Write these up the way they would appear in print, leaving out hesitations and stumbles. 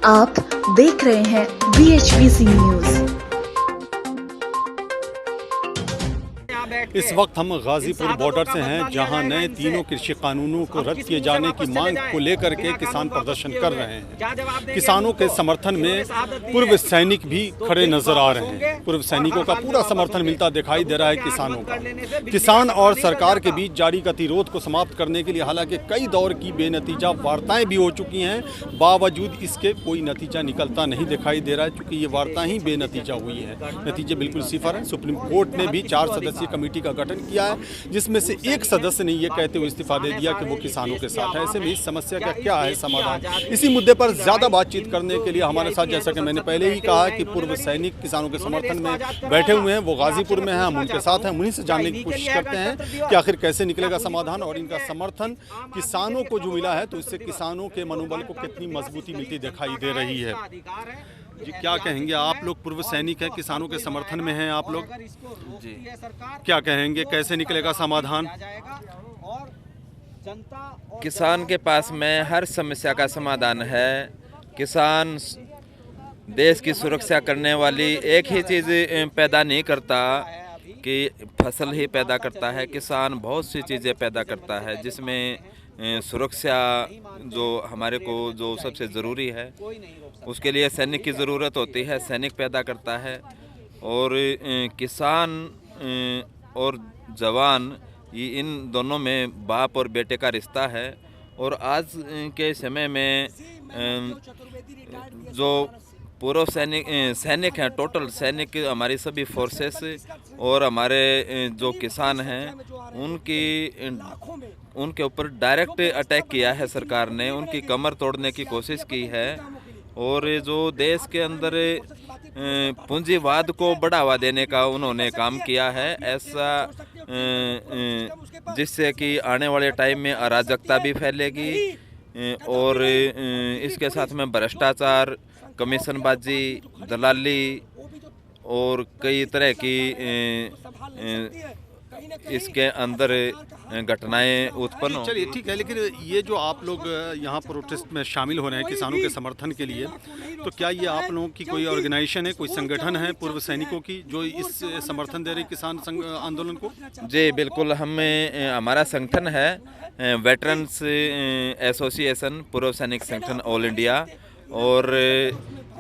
आप देख रहे हैं BHVC न्यूज। इस वक्त हम गाजीपुर बॉर्डर से हैं, जहां नए तीनों कृषि कानूनों को रद्द किए जाने की मांग को लेकर के किसान प्रदर्शन कर रहे हैं। किसानों के समर्थन में पूर्व सैनिक भी खड़े नजर आ रहे हैं। पूर्व सैनिकों का पूरा समर्थन मिलता दिखाई दे रहा है किसानों का। किसान और सरकार के बीच जारी गतिरोध को समाप्त करने के लिए हालांकि कई दौर की बेनतीजा वार्ताएं भी हो चुकी हैं, बावजूद इसके कोई नतीजा निकलता नहीं दिखाई दे रहा है, क्योंकि ये वार्ता ही बेनतीजा हुई है। नतीजे बिल्कुल सिफर हैं। सुप्रीम कोर्ट ने भी 4 सदस्यीय कमेटी का गठन किया है, जिसमें से एक सदस्य ने यह कहते हुए इस्तीफा दे दिया कि वो किसानों के साथ है। ऐसे में इस समस्या का क्या है समाधान? इसी मुद्दे पर ज्यादा बातचीत करने के लिए हमारे साथ, जैसा कि मैंने पहले ही कहा, कि पूर्व सैनिक किसानों के समर्थन में बैठे हुए हैं। वो गाजीपुर में हैं, हम उनके साथ हैं। उन्हीं से जानने की कोशिश करते हैं कि आखिर कैसे निकलेगा समाधान और इनका समर्थन किसानों को जो मिला है तो इससे किसानों के मनोबल को कितनी मजबूती मिलती दिखाई दे रही है। जी, क्या कहेंगे? आप लोग पूर्व सैनिक हैं, किसानों के समर्थन में हैं आप लोग जी, क्या कहेंगे, कैसे निकलेगा समाधान? किसान के पास में हर समस्या का समाधान है। किसान देश की सुरक्षा करने वाली एक ही चीज़ पैदा नहीं करता कि फसल ही पैदा करता है। किसान बहुत सी चीज़ें पैदा करता है, जिसमें सुरक्षा जो हमारे को जो सबसे ज़रूरी है, उसके लिए सैनिक की ज़रूरत होती है। सैनिक पैदा करता है और किसान और जवान, इन दोनों में बाप और बेटे का रिश्ता है। और आज के समय में जो पूर्व सैनिक हैं, टोटल सैनिक, हमारी सभी फोर्सेस और हमारे जो किसान हैं, उनके ऊपर डायरेक्ट अटैक किया है सरकार ने। उनकी कमर तोड़ने की कोशिश की है और जो देश के अंदर पूंजीवाद को बढ़ावा देने का उन्होंने काम किया है, ऐसा जिससे कि आने वाले टाइम में अराजकता भी फैलेगी और इसके साथ में भ्रष्टाचार, कमीशनबाजी, दलाली और कई तरह की इसके अंदर घटनाएं उत्पन्न हो। चलिए ठीक है, लेकिन ये जो आप लोग यहाँ प्रोटेस्ट में शामिल हो रहे हैं किसानों के समर्थन के लिए, तो क्या ये आप लोगों की कोई ऑर्गेनाइजेशन है, कोई संगठन है पूर्व सैनिकों की जो इस समर्थन दे रही किसान आंदोलन को? जी बिल्कुल, हमारा संगठन है वेटरन्स एसोसिएशन, पूर्व सैनिक संगठन ऑल इंडिया। और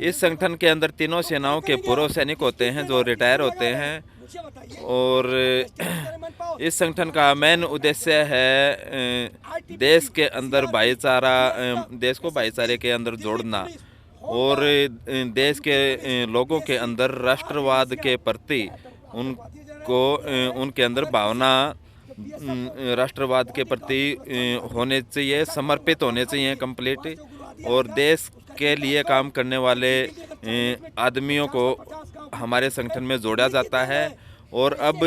इस संगठन के अंदर तीनों सेनाओं के पूर्व सैनिक होते हैं जो रिटायर होते हैं। और इस संगठन का मेन उद्देश्य है देश के अंदर भाईचारा, देश को भाईचारे के अंदर जोड़ना और देश के लोगों के अंदर राष्ट्रवाद के प्रति उनके अंदर भावना राष्ट्रवाद के प्रति होने चाहिए, समर्पित होने चाहिए कंप्लीट। और देश के लिए काम करने वाले आदमियों को हमारे संगठन में जोड़ा जाता है। और अब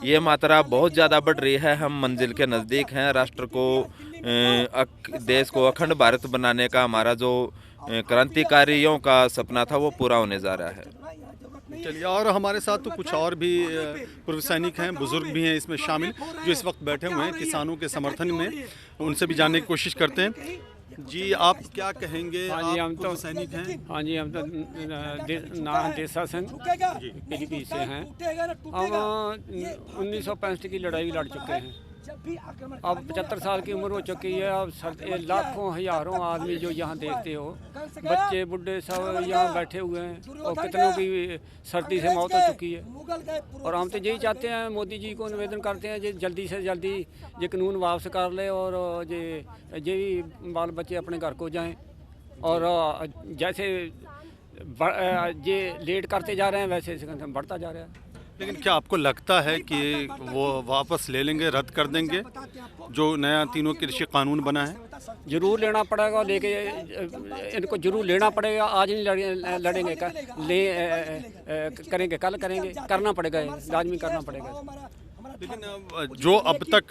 ये मात्रा बहुत ज़्यादा बढ़ रही है। हम मंजिल के नज़दीक हैं। राष्ट्र को, देश को अखंड भारत बनाने का हमारा जो क्रांतिकारियों का सपना था, वो पूरा होने जा रहा है। चलिए, और हमारे साथ तो कुछ और भी पूर्व सैनिक हैं, बुजुर्ग भी हैं इसमें शामिल, जो इस वक्त बैठे हुए हैं किसानों के समर्थन में। उनसे भी जानने की कोशिश करते हैं। जी, आप क्या कहेंगे? हाँ जी, हम तो सैनिक हैं। हाँ जी, हम तो देसा सिंह पीलीभीत से हैं। हम 1965 की लड़ाई लड़ चुके हैं। अब 75 साल की उम्र हो चुकी है। अब लाखों हजारों आदमी जो यहाँ देखते हो, बच्चे बुढ़े सब यहाँ बैठे हुए हैं और कितनों की सर्दी से मौत हो चुकी है। और हम तो यही चाहते हैं, मोदी जी को निवेदन करते हैं, जो जल्दी से जल्दी ये कानून वापस कर ले और ये भी बाल बच्चे अपने घर को जाएं। और जैसे ये लेट करते जा रहे हैं, वैसे बढ़ता जा रहा है। लेकिन क्या आपको लगता है कि वो वापस ले लेंगे, रद्द कर देंगे जो नया तीनों कृषि कानून बना है? जरूर लेना पड़ेगा, लेके इनको जरूर लेना पड़ेगा। आज नहीं लड़ेंगे, करेंगे, कल करेंगे, करना पड़ेगा, लाजमी करना पड़ेगा। लेकिन जो अब तक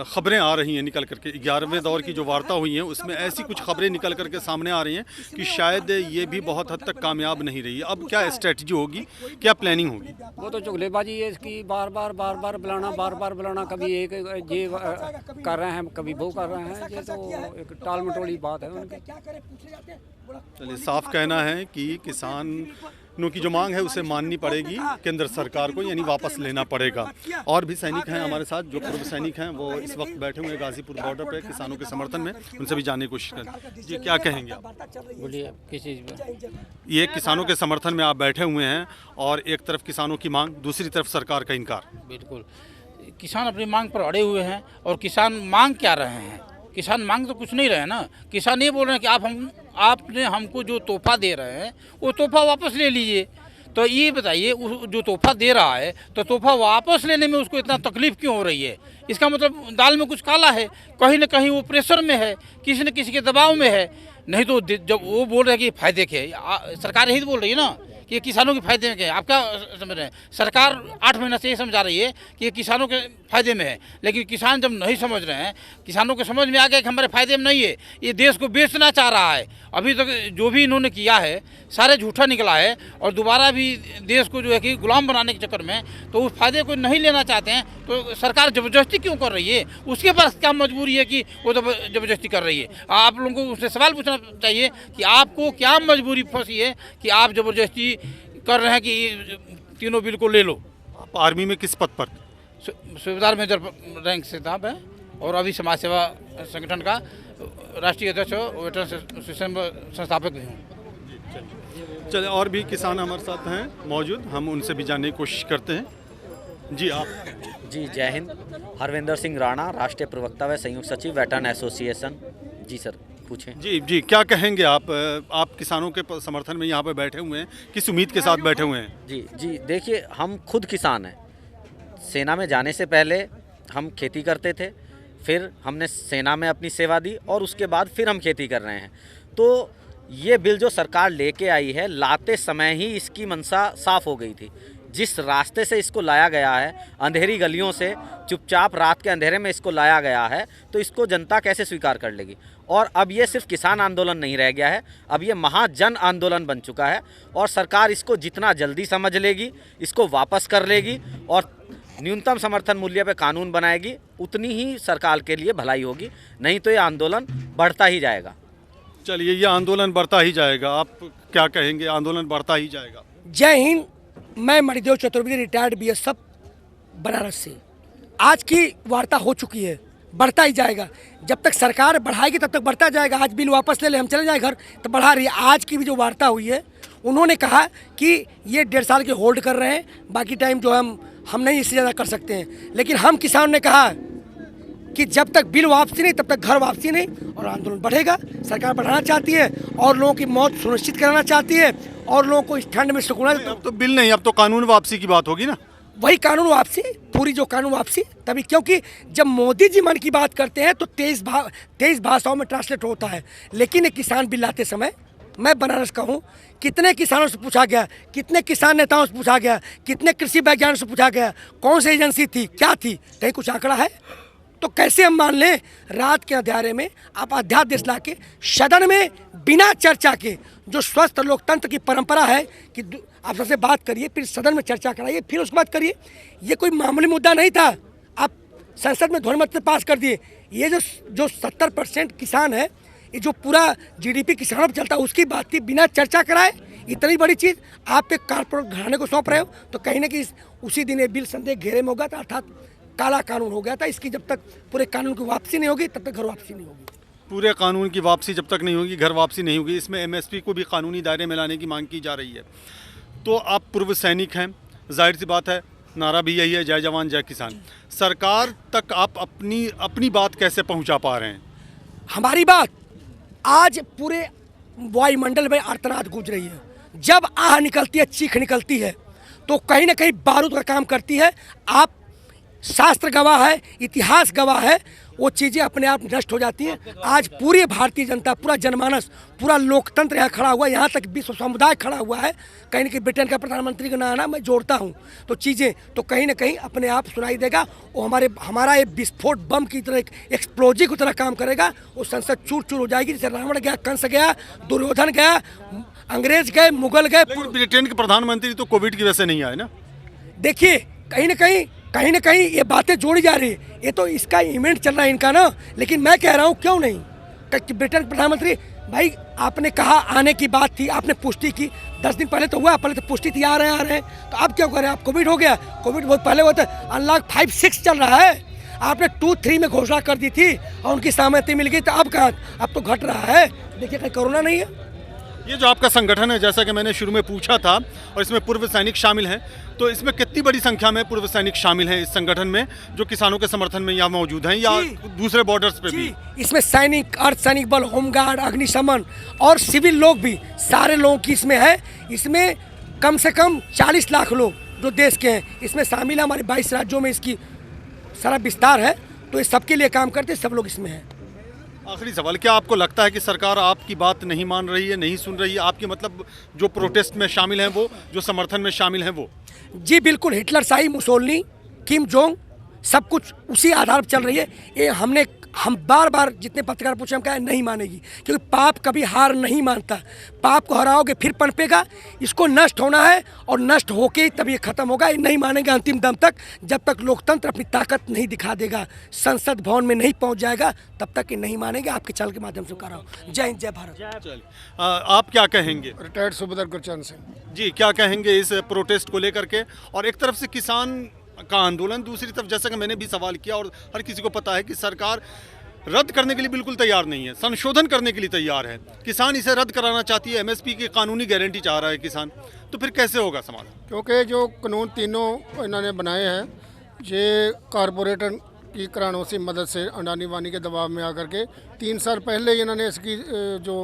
खबरें आ रही हैं निकल करके 11वें दौर की जो वार्ता हुई है उसमें ऐसी कुछ खबरें निकल करके सामने आ रही हैं कि शायद ये भी बहुत हद तक कामयाब नहीं रही। अब क्या स्ट्रेटजी होगी, क्या प्लानिंग होगी? वो तो चुगलेबाजी है इसकी, बार बार बुलाना, कभी एक ये कर रहे हैं, कभी वो कर रहे हैं। ये तो एक टाल मटोली बात है उनकी। चलिए, साफ कहना है कि किसानों की जो मांग है उसे माननी पड़ेगी केंद्र सरकार को, यानी वापस लेना पड़ेगा। और भी सैनिक हैं हमारे साथ, जो पूर्व सैनिक हैं, वो इस वक्त बैठे हुए हैं गाजीपुर बॉर्डर पे किसानों के समर्थन में। उनसे भी जानने की कोशिश करें। जी, क्या कहेंगे आप? बोलिए, किस चीज़ में? ये किसानों के समर्थन में आप बैठे हुए हैं और एक तरफ किसानों की मांग, दूसरी तरफ सरकार का इनकार। बिल्कुल, किसान अपनी मांग पर अड़े हुए हैं। और किसान मांग क्या रहे हैं? किसान मांग तो कुछ नहीं रहे ना। किसान ये बोल रहे हैं कि आपने हमको जो तोहफा दे रहे हैं वो तोहफा वापस ले लीजिए। तो ये बताइए, जो तोहफा दे रहा है तो तोहफा वापस लेने में उसको इतना तकलीफ क्यों हो रही है? इसका मतलब दाल में कुछ काला है, कहीं ना कहीं वो प्रेशर में है, किसी न किसी के दबाव में है। नहीं तो जब वो बोल रहे हैं कि फायदे के, सरकार यही तो बोल रही है ना कि ये किसानों के फायदे में है। आप क्या समझ रहे हैं? सरकार 8 महीना से ये समझा रही है कि ये किसानों के फायदे में है, लेकिन किसान जब नहीं समझ रहे हैं, किसानों को समझ में आ गया कि हमारे फायदे में नहीं है, ये देश को बेचना चाह रहा है। अभी तक जो भी इन्होंने किया है सारे झूठा निकला है, और दोबारा भी देश को जो है कि गुलाम बनाने के चक्कर में तो उस फायदे को नहीं लेना चाहते हैं। तो सरकार ज़बरदस्ती क्यों कर रही है? उसके पास क्या मजबूरी है कि वो ज़बरदस्ती कर रही है? आप लोगों को उससे सवाल पूछना चाहिए कि आपको क्या मजबूरी फंसी है कि आप ज़बरदस्ती कर रहे हैं कि तीनों बिल को ले लो। आप आर्मी में किस पद पर? सूबेदार मेजर रैंक से था मैं, और अभी समाज सेवा संगठन का राष्ट्रीय अध्यक्ष और वेटरन एसोसिएशन संस्थापक भी हूँ। चलिए, और भी किसान हमारे साथ हैं मौजूद, हम उनसे भी जानने की कोशिश करते हैं। जी, आप? जी, जय हिंद। हरविंदर सिंह राणा, राष्ट्रीय प्रवक्ता व संयुक्त सचिव वेटरन एसोसिएशन। जी सर, पूछें। जी, क्या कहेंगे आप किसानों के समर्थन में यहाँ पे बैठे हुए हैं, किस उम्मीद के साथ बैठे हुए हैं? जी, देखिए, हम खुद किसान हैं। सेना में जाने से पहले हम खेती करते थे, फिर हमने सेना में अपनी सेवा दी और उसके बाद फिर हम खेती कर रहे हैं। तो ये बिल जो सरकार लेके आई है, लाते समय ही इसकी मंशा साफ हो गई थी। जिस रास्ते से इसको लाया गया है, अंधेरी गलियों से चुपचाप रात के अंधेरे में इसको लाया गया है, तो इसको जनता कैसे स्वीकार कर लेगी? और अब ये सिर्फ किसान आंदोलन नहीं रह गया है, अब ये महाजन आंदोलन बन चुका है। और सरकार इसको जितना जल्दी समझ लेगी, इसको वापस कर लेगी और न्यूनतम समर्थन मूल्य पे कानून बनाएगी, उतनी ही सरकार के लिए भलाई होगी। नहीं तो ये आंदोलन बढ़ता ही जाएगा। चलिए, ये आंदोलन बढ़ता ही जाएगा। आप क्या कहेंगे? आंदोलन बढ़ता ही जाएगा। जय हिंद। मैं मणिदेव चतुर्वेदी, रिटायर्ड बीएसएफ बनारस से। आज की वार्ता हो चुकी है, बढ़ता ही जाएगा। जब तक सरकार बढ़ाएगी तब तक बढ़ता जाएगा। आज बिल वापस ले हम चले जाए घर, तो बढ़ा रही है। आज की भी जो वार्ता हुई है, उन्होंने कहा कि ये 1.5 साल के होल्ड कर रहे हैं, बाकी टाइम जो हम नहीं इससे ज़्यादा कर सकते हैं। लेकिन हम किसानों ने कहा कि जब तक बिल वापसी नहीं तब तक घर वापसी नहीं, और आंदोलन बढ़ेगा। सरकार बढ़ाना चाहती है और लोगों की मौत सुनिश्चित कराना चाहती है और लोगों को इस ठंड में सुकून। अब तो बिल नहीं, अब तो कानून वापसी की बात होगी ना। वही कानून वापसी, पूरी जो कानून वापसी तभी, क्योंकि जब मोदी जी मन की बात करते हैं तो 23 भाषाओं में ट्रांसलेट होता है। लेकिन एक किसान बिल लाते समय, मैं बनारस का हूँ, कितने किसानों से पूछा गया, कितने किसान नेताओं से पूछा गया, कितने कृषि वैज्ञानिकों से पूछा गया, कौन सी एजेंसी थी, क्या थी, कहीं कुछ आंकड़ा है? तो कैसे हम मान लें? रात के अंधेरे में आप अध्यादेश ला के सदन में बिना चर्चा के, जो स्वस्थ लोकतंत्र की परंपरा है कि आप सबसे बात करिए, फिर सदन में चर्चा कराइए, फिर उसके बाद करिए। ये कोई मामूली मुद्दा नहीं था, आप संसद में ध्वनिमत से पास कर दिए। ये जो 70% किसान है, ये जो पूरा जीडीपी किसानों पर चलता है, उसकी बात थी, बिना चर्चा कराए इतनी बड़ी चीज़ आप एक कारपोरेट घराने को सौंप रहे हो। तो कहीं ना कहीं उसी दिन ये बिल संदेह घेरे में होगा था, अर्थात काला कानून हो गया था। इसकी जब तक पूरे कानून की वापसी नहीं होगी तब तक घर वापसी नहीं होगी। पूरे कानून की वापसी जब तक नहीं होगी, घर वापसी नहीं होगी। इसमें एमएसपी को भी कानूनी दायरे में लाने की मांग की जा रही है। तो आप पूर्व सैनिक हैं, जाहिर सी बात है नारा भी यही है, जय जवान जय किसान। सरकार तक आप अपनी बात कैसे पहुंचा पा रहे हैं? हमारी बात आज पूरे वायुमंडल में आर्तनाद गूंज रही है। जब आह निकलती है, चीख निकलती है, तो कहीं ना कहीं बारूद का काम करती है। आप शास्त्र गवाह है, इतिहास गवाह है, वो चीज़ें अपने आप नष्ट हो जाती हैं। आज पूरी भारतीय जनता, पूरा जनमानस, पूरा लोकतंत्र यहाँ खड़ा हुआ है, यहाँ तक विश्व समुदाय खड़ा हुआ है। कहीं ना कहीं ब्रिटेन का प्रधानमंत्री का नाम मैं जोड़ता हूँ तो चीज़ें तो कहीं ना कहीं अपने आप सुनाई देगा। वो हमारा ये विस्फोट बम की तरह, एक एक्सप्लोजिव की तरह काम करेगा। वो संसद चूर चूर हो जाएगी, जैसे रावण गया, कंस गया, दुर्योधन गया, अंग्रेज गए, मुगल गए। ब्रिटेन के प्रधानमंत्री तो कोविड की वजह से नहीं आए ना। देखिए कहीं ना कहीं ये बातें जोड़ी जा रही है। ये तो इसका इवेंट चल रहा है इनका ना, लेकिन मैं कह रहा हूँ क्यों नहीं ब्रिटेन प्रधानमंत्री, भाई आपने कहा आने की बात थी, आपने पुष्टि की, 10 दिन पहले तो हुआ, पहले तो पुष्टि थी आ रहे हैं, तो अब क्या कर रहे हैं आप? कोविड हो गया, कोविड बहुत पहले हुआ था, अनलॉक 5-6 चल रहा है, आपने 2-3 में घोषणा कर दी थी और उनकी सहमति मिल गई, तो अब कहाँ, अब तो घट रहा है। देखिए कहीं कोरोना नहीं है। ये जो आपका संगठन है, जैसा कि मैंने शुरू में पूछा था, और इसमें पूर्व सैनिक शामिल हैं, तो इसमें कितनी बड़ी संख्या में पूर्व सैनिक शामिल हैं इस संगठन में, जो किसानों के समर्थन में यहाँ मौजूद हैं या दूसरे बॉर्डर्स पे भी? इसमें सैनिक, अर्धसैनिक बल, होमगार्ड, अग्निशमन और सिविल लोग भी, सारे लोगों की इसमें है। इसमें कम से कम 40 लाख लोग जो देश के हैं इसमें शामिल है। हमारे 22 राज्यों में इसकी सारा विस्तार है, तो ये सबके लिए काम करते, सब लोग इसमें हैं। आखिरी सवाल, क्या आपको लगता है कि सरकार आपकी बात नहीं मान रही है, नहीं सुन रही है? आपकी मतलब जो प्रोटेस्ट में शामिल हैं वो, जो समर्थन में शामिल हैं वो? जी बिल्कुल, हिटलर शाही, मुसोलिनी, किम जोंग, सब कुछ उसी आधार पर चल रही है। ये हम बार बार जितने पत्रकार पूछे, हम कहा नहीं मानेगी, क्योंकि पाप कभी हार नहीं मानता। पाप को हराओगे फिर पनपेगा। इसको नष्ट होना है और नष्ट होके तब ये खत्म होगा। ये नहीं मानेगा अंतिम दम तक, जब तक लोकतंत्र अपनी ताकत नहीं दिखा देगा, संसद भवन में नहीं पहुंच जाएगा, तब तक ये नहीं मानेंगे। आपके चैनल के माध्यम से कह रहा हूँ। जय हिंद, जय भारत। आप क्या कहेंगे? रिटायर्ड सूबेदार गुरचरण सिंह जी, क्या कहेंगे इस प्रोटेस्ट को लेकर के? और एक तरफ से किसान का आंदोलन, दूसरी तरफ जैसा कि मैंने भी सवाल किया और हर किसी को पता है कि सरकार रद्द करने के लिए बिल्कुल तैयार नहीं है, संशोधन करने के लिए तैयार है। किसान इसे रद्द कराना चाहती है, एमएसपी की कानूनी गारंटी चाह रहा है किसान, तो फिर कैसे होगा समाधान? क्योंकि जो कानून तीनों इन्होंने बनाए हैं, ये कारपोरेटर की करानों की मदद से अडानी वानी के दबाव में आकर के 3 साल पहले इन्होंने इसकी जो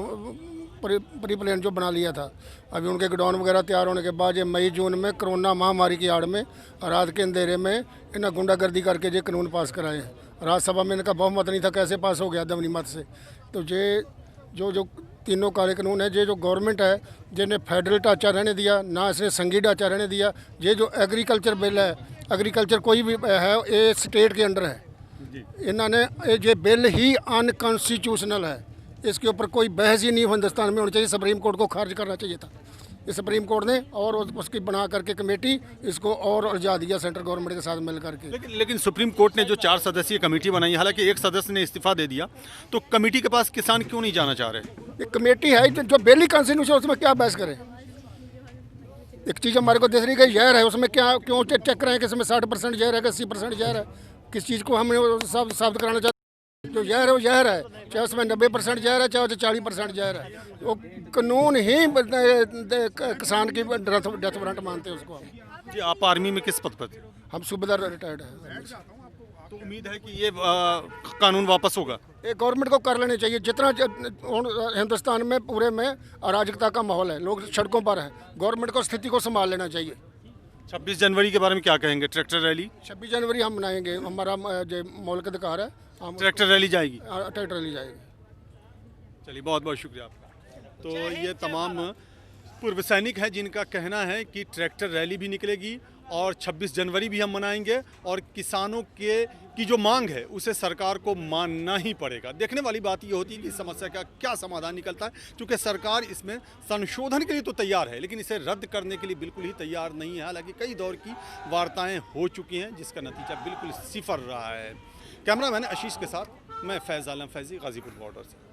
प्री प्लान जो बना लिया था। अभी उनके गोडाउन वगैरह तैयार होने के बाद ये मई जून में कोरोना महामारी की आड़ में रात के अंधेरे में इन्हें गुंडागर्दी करके ये कानून पास कराए हैं। राज्यसभा में इनका बहुमत नहीं था, कैसे पास हो गया दमनी मत से। तो ये जो तीनों काले कानून है, ये जो गवर्नमेंट है जिन्हें फेडरल ढांचा रहने दिया, ना इसने संघीय ढांचा रहने दिया। ये जो एग्रीकल्चर बिल है, एग्रीकल्चर कोई भी है, ये स्टेट के अंडर है। इन्होंने ये बिल ही अनकॉन्स्टिट्यूशनल है, इसके ऊपर कोई बहस ही नहीं हिंदुस्तान में होनी चाहिए। सुप्रीम कोर्ट को खारिज करना चाहिए था। इस सुप्रीम कोर्ट ने और उसकी बना करके कमेटी इसको और उलझा दिया सेंट्रल गवर्नमेंट के साथ मिल करके। लेकिन सुप्रीम कोर्ट ने जो 4 सदस्यीय कमेटी बनाई, हालांकि एक सदस्य ने इस्तीफा दे दिया, तो कमेटी के पास किसान क्यों नहीं जाना चाह रहे? ये कमेटी है जो बिल ही कॉन्स्टिट्यूशन, उसमें क्या बहस करें? एक चीज़ हमारे को दिख रही है, जहर है, उसमें क्या क्यों चेक रहे हैं कि इसमें 60% जहर है कि 80% जहर है? किस चीज़ को हमने साबित कराना चाहते? जो जहर है वो जहर है, चाहे उसमें 90% जहर है, चाहे उसमें 40% जहर है। वो कानून ही किसान की डेथ वारंट मानते हैं उसको। जी, आप आर्मी में किस पद पर थे? हम सूबेदार रिटायर्ड हैं। तो उम्मीद है कि ये कानून वापस होगा? ये गवर्नमेंट को कर लेने चाहिए। जितना हिंदुस्तान में पूरे में अराजकता का माहौल है, लोग सड़कों पर हैं, गवर्नमेंट को स्थिति को संभाल लेना चाहिए। 26 जनवरी के बारे में क्या कहेंगे? ट्रैक्टर रैली 26 जनवरी हम मनाएंगे, हमारा जो मौलिक अधिकार है। ट्रैक्टर रैली जाएगी? ट्रैक्टर रैली जाएगी। चलिए, बहुत बहुत शुक्रिया आपका। तो ये तमाम पूर्व सैनिक हैं जिनका कहना है कि ट्रैक्टर रैली भी निकलेगी और 26 जनवरी भी हम मनाएंगे, और किसानों की जो मांग है उसे सरकार को मानना ही पड़ेगा। देखने वाली बात ये होती है कि इस समस्या का क्या समाधान निकलता है, क्योंकि सरकार इसमें संशोधन के लिए तो तैयार है, लेकिन इसे रद्द करने के लिए बिल्कुल ही तैयार नहीं है। हालांकि कई दौर की वार्ताएं हो चुकी हैं, जिसका नतीजा बिल्कुल सिफर रहा है। कैमरामैन आशीष के साथ मैं फैज आलम फैजी, गाजीपुर बॉर्डर से।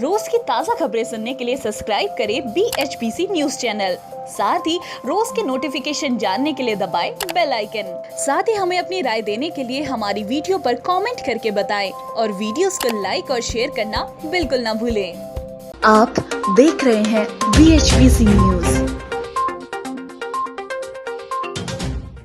रोज की ताज़ा खबरें सुनने के लिए सब्सक्राइब करें BHPC न्यूज चैनल। साथ ही रोज के नोटिफिकेशन जानने के लिए दबाएं बेल आइकन। साथ ही हमें अपनी राय देने के लिए हमारी वीडियो पर कमेंट करके बताएं और वीडियोस को लाइक और शेयर करना बिल्कुल ना भूलें। आप देख रहे हैं BHPC न्यूज।